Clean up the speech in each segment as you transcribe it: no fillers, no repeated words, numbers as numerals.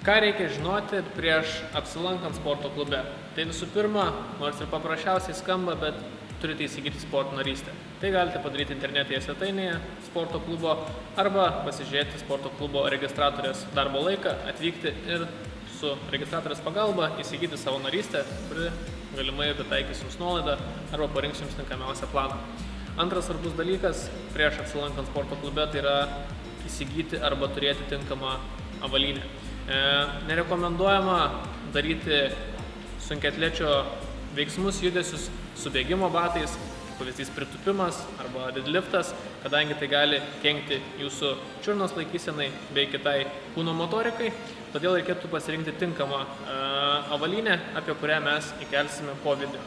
Ką reikia žinoti prieš apsilankant sporto klube? Tai visų pirma, nors ir paprasčiausiai skamba, bet turite įsigyti sporto narystę. Tai galite padaryti internetinėje svetainėje sporto klubo arba pasižiūrėti sporto klubo registratorės darbo laiką, atvykti ir su registratorės pagalba įsigyti savo narystę, kuri galimai pritaikys jums nuolaidą arba parinks jums tinkamiausią planą. Antras svarbus dalykas prieš apsilankant sporto klube tai yra įsigyti arba turėti tinkamą avalynę. Nerekomenduojama daryti sunkiaatlečio veiksmus, judesius su bėgimo batais, pavyzdys pritupimas arba deadliftas, kadangi tai gali kenkti jūsų čiurnos laikysenai bei kitai kūno motorikai, todėl reikėtų pasirinkti tinkamą avalynę, apie kurią mes įkelsime po video.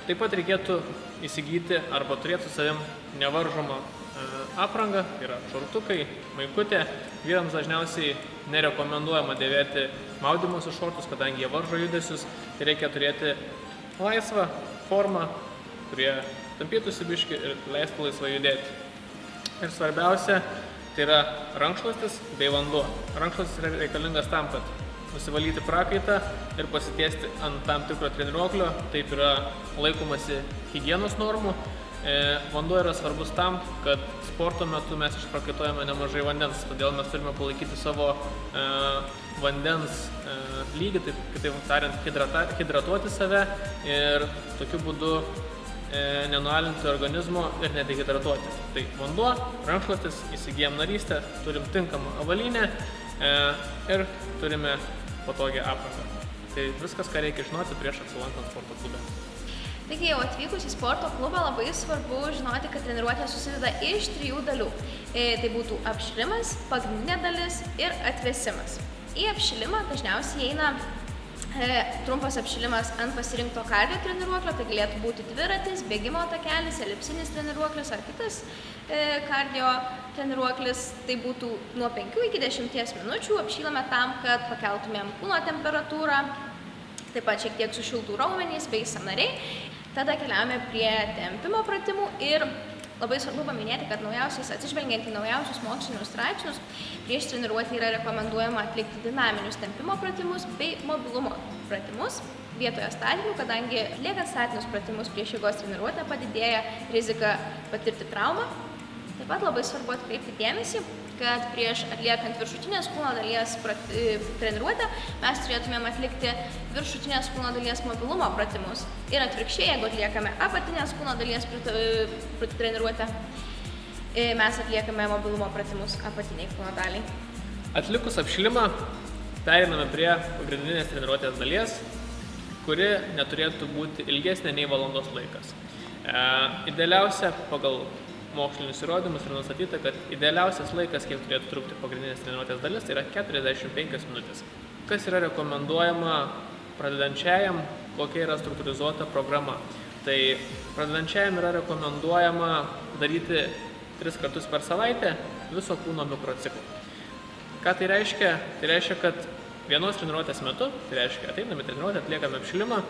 Taip pat reikėtų įsigyti arba turėti su savim nevaržomą aprangą, tai yra šortukai, maikutė. Vyrams dažniausiai nerekomenduojama dėvėti maudymosi šortus, kadangi jie varžo judesius, tai reikia turėti laisvą formą, kurie tampytųsi biškį ir leistų laisvai judėti. Ir svarbiausia, tai yra rankšluostis bei vanduo. Rankšluostis yra reikalingas tam, kad nusivalyti prakaitą ir pasitiesti ant tam tikro treniruoklio, taip yra laikomasi higienos normų. Vanduo yra svarbus tam, kad sporto metu mes išprakaituojame nemažai vandens, todėl mes turime palaikyti savo vandens lygį, taip kitaip tariant, hidratuoti save ir tokiu būdu nenualinti organizmo ir nedehidratuoti. Tai vanduo, rankšluostis, įsigijam narystę, turim tinkamą avalynę ir turime patogią aprangą. Tai viskas, ką reikia žinoti prieš apsilankant sporto klube. Taigi jau atvykus į sporto klubą labai svarbu žinoti, kad treniruotė susideda iš 3 dalių. Tai būtų apšilimas, pagrindinė dalis ir atvėsimas. Į apšilimą dažniausiai eina trumpas apšilimas ant pasirinkto kardio treniruoklio, tai galėtų būti dviratis, bėgimo takelis, elipsinis treniruoklis ar kitas kardio treniruoklis. Tai būtų nuo 5 iki 10 minučių. Apšylame tam, kad pakeltumėm kūno temperatūrą, taip pat šiek tiek sušiltų raumenys bei sąnariai. Tada keliaujame prie tempimo pratimų ir labai svarbu paminėti, kad atsižvelgiant į naujausius mokslinius straipsnius, prieš treniruotę yra rekomenduojama atlikti dinaminius tempimo pratimus bei mobilumo pratimus vietoje statinių, kadangi atliekant statinius pratimus prieš jėgos treniruotę padidėja rizika patirti traumą. Taip pat labai svarbu atkreipti dėmesį, kad prieš atliekant viršutinės kūno dalies treniruotę mes turėtumėm atlikti viršutinės kūno dalies mobilumo pratimus. Ir atvirkščiai, jeigu atliekame apatinės kūno dalies treniruotę, mes atliekame mobilumo pratimus apatiniai kūno daliai. Atlikus apšilimą, pereiname prie pagrindinės treniruotės dalies, kuri neturėtų būti ilgesnė nei valandos laikas. Idealiausia pagal mokslinius įrodymus yra nustatyta, kad idealiausias laikas, kiek turėtų trukti pagrindinės treniruotės dalis, tai yra 45 minutės. Kas yra rekomenduojama pradedančiajam, kokia yra struktūrizuota programa. Tai pradedančiajam yra rekomenduojama daryti 3 kartus per savaitę viso kūno mikrociklą. Ką tai reiškia? Tai reiškia, kad vienos treniruotės metu, tai reiškia ateiname treniruotę, atliekame apšilimą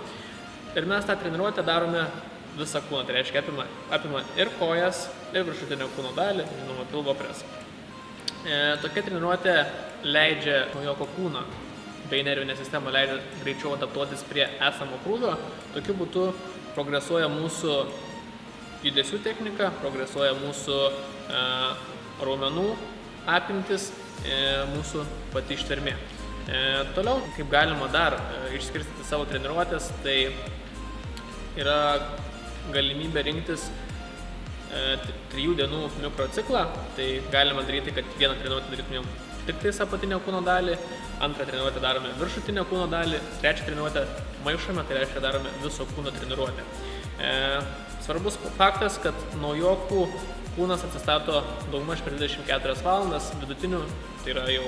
ir mes tą treniruotę darome visą kūną, tai reiškia apima ir kojas, ir viršutinę kūno dalį, žinoma, pilvo presą. Tokia treniruotė leidžia naujoko kūną bei nervinę sistemą leidžia greičiau adaptuotis prie esamo krūvio. Tokiu būdu progresuoja mūsų judesių technika, progresuoja mūsų raumenų apimtis, mūsų pati ištvermė. Toliau, kaip galima dar išskirstyti savo treniruotės, tai yra galimybė rinktis 3 dienų mikrociklą. Tai galima daryti, kad vieną treniruotę darytumėm tik tais apatinę kūno dalį, antrą treniruotę darome viršutinę kūno dalį, trečią treniruotę maišome, tai reiškia darome viso kūno treniruotę. Svarbus faktas, kad naujokų kūnas atsistato daugmaž per 24 valandas, vidutinių, tai yra jau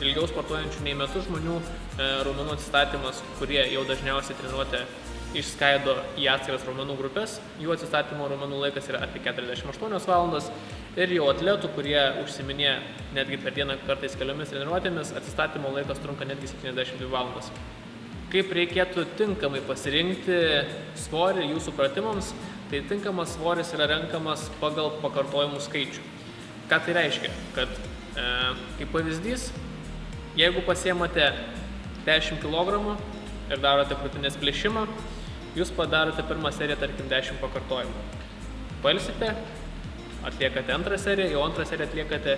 ilgiau sportuojančių nei metus žmonių raumenų atsistatymas, kurie jau dažniausiai treniruotę išskaido į atskiras raumenų grupės, jų atsistatymo raumenų laikas yra apie 48 valandas ir jau atletų, kurie užsiminė netgi per dieną kartais keliomis treniruotėmis, atsistatymo laikas trunka netgi 72 valandas. Kaip reikėtų tinkamai pasirinkti svorį jūsų pratimams, tai tinkamas svoris yra renkamas pagal pakartojimų skaičių. Ką tai reiškia? Kad kaip pavyzdys, Jeigu pasiemate 10 kg ir darote krūtinės plėšimą, jūs padarote pirmą seriją, tarkim, 10 pakartojimų. Pailsite, atliekate antrą seriją, jau antrą seriją atliekate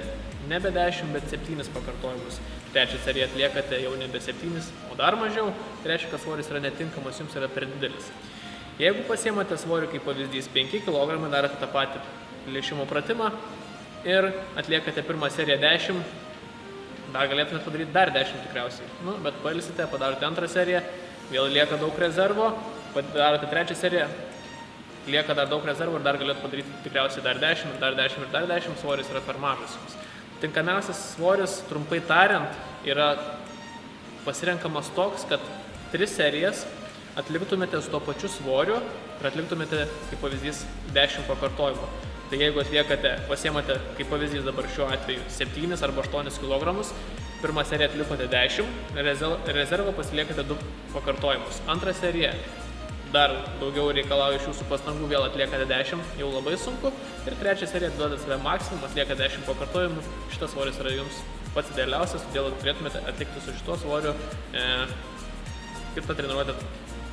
nebe 10, bet 7 pakartojimus. Trečią seriją atliekate jau nebe 7, o dar mažiau, tai reiškia, kad svoris yra netinkamas, jums yra per didelis. Jeigu pasiemate svorį, kaip pavyzdys, 5 kg, darote tą patį plėšimo pratimą ir atliekate pirmą seriją 10, dar galėtumėte padaryti dar 10 tikriausiai. Bet pailsite, padarote antrą seriją, vėl lieka daug rezervo, padarote trečią seriją, lieka dar daug rezervų ir dar galėtumėte padaryti tikriausiai dar 10 ir dar 10 ir dar 10, svoris yra per mažas jums. Tinkamiausias svoris, trumpai tariant, yra pasirenkamas toks, kad 3 serijas atliktumėte su to pačiu svoriu ir atliktumėte, kaip pavyzdys, 10 pakartojimų. Tai jeigu atliekate, pasiemate, kaip pavyzdys dabar šiuo atveju, 7 arba 8 kg, pirmą seriją atlikote 10, rezervą pasiliekate 2 pakartojimus. Antrą seriją dar daugiau reikalauja iš jūsų pastangų, vėl atliekate 10, jau labai sunku. Ir trečią seriją duodat save maksimum, atliekate 10 pakartojimų. Šitas svoris yra jums pats idealiausias, todėl turėtumėte atlikti su šituo svoriu kitą treniruotę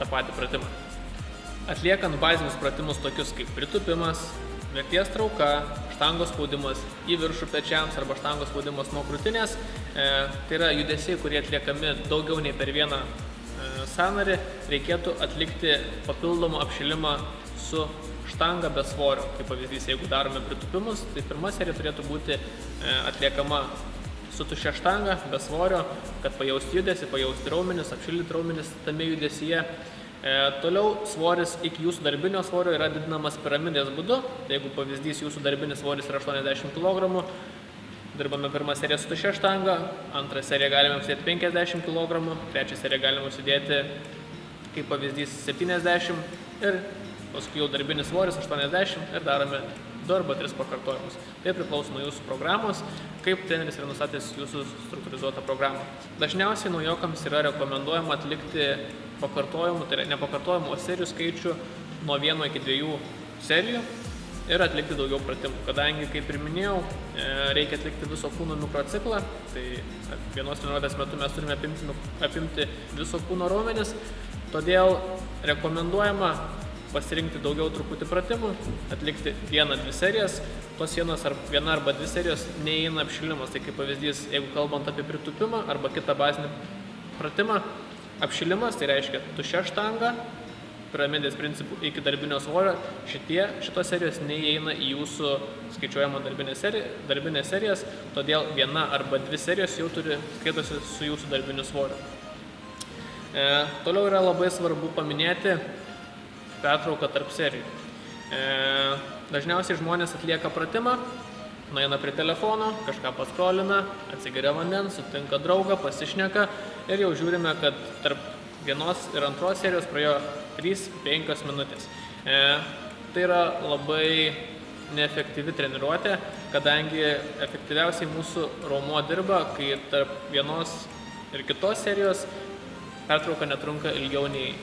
tą patį pratimą. Atliekant bazinius pratimus tokius kaip pritupimas, mirties trauka, štangos spaudimas į viršų pečiams arba štangos spaudimas nuo krūtinės, tai yra judesiai, kurie atliekami daugiau nei per vieną sąnarį, reikėtų atlikti papildomą apšilimą su štanga be svorio. Kaip pavyzdys, jeigu darome pritupimus, tai pirma serija turėtų būti atliekama su tuščia štanga, be svorio, kad pajausti judesį, pajausti raumenis, apšildyti raumenis tame judesyje. Toliau svoris iki jūsų darbinio svorio yra didinamas piramidės būdu. Tai jeigu pavyzdys, jūsų darbinis svoris yra 80 kg, dirbame pirmą seriją su tuščia štanga, antrą seriją galime užsidėti 50 kg, trečią seriją galime užsidėti, kaip pavyzdys, 70 ir paskui jau darbinis svoris 80 ir darome 2 arba 3 pakartojimus. Tai priklauso nuo jūsų programos, kaip treneris yra nustatęs jūsų struktūrizuotą programą. Dažniausiai naujokams yra rekomenduojama atlikti pakartojimų, tai yra ne pakartojimų, o serijų skaičių nuo 1 iki 2 serijų ir atlikti daugiau pratimų. Kadangi, kaip ir minėjau, reikia atlikti viso kūno mikrociklą, tai vienos treniruotės metu mes turime apimti viso kūno raumenis, todėl rekomenduojama pasirinkti daugiau truputį pratimų, atlikti 1-2 serijas, tos viena arba 2 serijos neįeina apšilimas. Tai kaip pavyzdys, jeigu kalbant apie pritupimą arba kitą bazinį pratimą, apšilimas, tai reiškia tuščia štanga, piramidės principų iki darbinio svorio, šitos serijos neįeina į jūsų skaičiuojamą darbinės serijas, todėl 1 arba 2 serijos jau skaitosi su jūsų darbiniu svoriu. Toliau yra labai svarbu paminėti pertrauką tarp serijų. Dažniausiai žmonės atlieka pratimą, nueina prie telefono, kažką paskrolina, atsigeria vandens, sutinka draugą, pasišneka ir jau žiūrime, kad tarp 1 ir 2 serijos praėjo 3-5 minutės. Tai yra labai neefektyvi treniruotė, kadangi efektyviausiai mūsų raumuo dirba, kai tarp 1 ir kitos serijos pertrauka netrunka ilgiau nei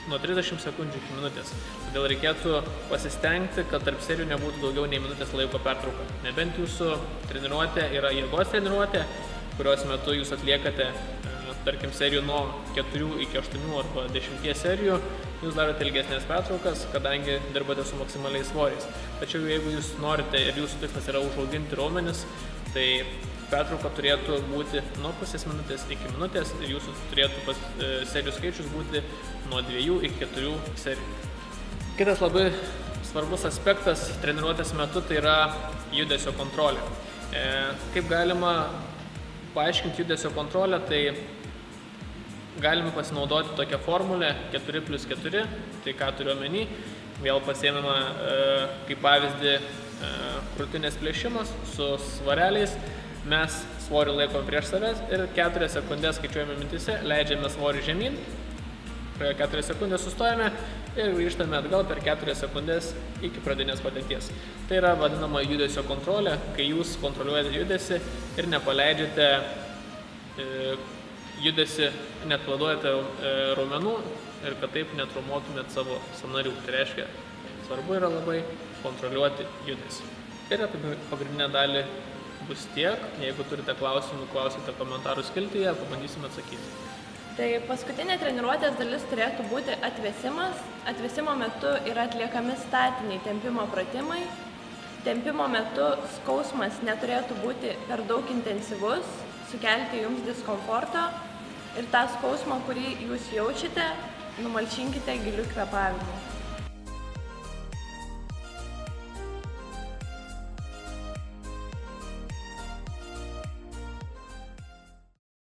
nuo 30 sekundžių iki minutės. Todėl reikėtų pasistengti, kad tarp serijų nebūtų daugiau nei minutės laiko pertrauka. Nebent jūsų treniruotė yra jėgos treniruotė, kurios metu jūs atliekate, tarkim, serijų nuo 4 iki 8 arba 10 serijų, jūs darote ilgesnės pertraukas, kadangi dirbate su maksimaliais svoriais. Tačiau jeigu jūs norite ir jūsų tikslas yra užauginti raumenis, tai pertrauka turėtų būti nuo pusės minutės iki minutės ir jūsų turėtų serijų skaičius būti nuo 2 iki 4 serijų. Kitas labai svarbus aspektas treniruotės metu tai yra judesio kontrolė. Kaip galima paaiškinti judesio kontrolę, tai galime pasinaudoti tokią formulę 4+4, tai ką turiu omeny, vėl pasiėmėme kaip pavyzdį krūtinės plėšimas su svareliais. Mes svorį laikom prieš savęs ir 4 sekundės skaičiuojame mintyse, leidžiame svorį žemyn, praėjo 4 sekundės sustojame ir grįžtame atgal per 4 sekundės iki pradinės padėties. Tai yra vadinama judesio kontrolė, kai jūs kontroliuojate judesį ir nepaleidžiate judesį, neatpladuojate raumenų ir kad taip netraumuotumėt savo sąnarių. Tai reiškia, svarbu yra labai kontroliuoti judesį. Ir apie pagrindinę dalį bus tiek. Jeigu turite klausimų, klausite komentarų skiltyje, pabandysime atsakyti. Tai paskutinė treniruotės dalis turėtų būti atvėsimas. Atvėsimo metu yra atliekami statiniai tempimo pratimai. Tempimo metu skausmas neturėtų būti per daug intensyvus, sukelti jums diskomforto ir tą skausmą, kurį jūs jaučiate, numalšinkite giliu kvėpavimu.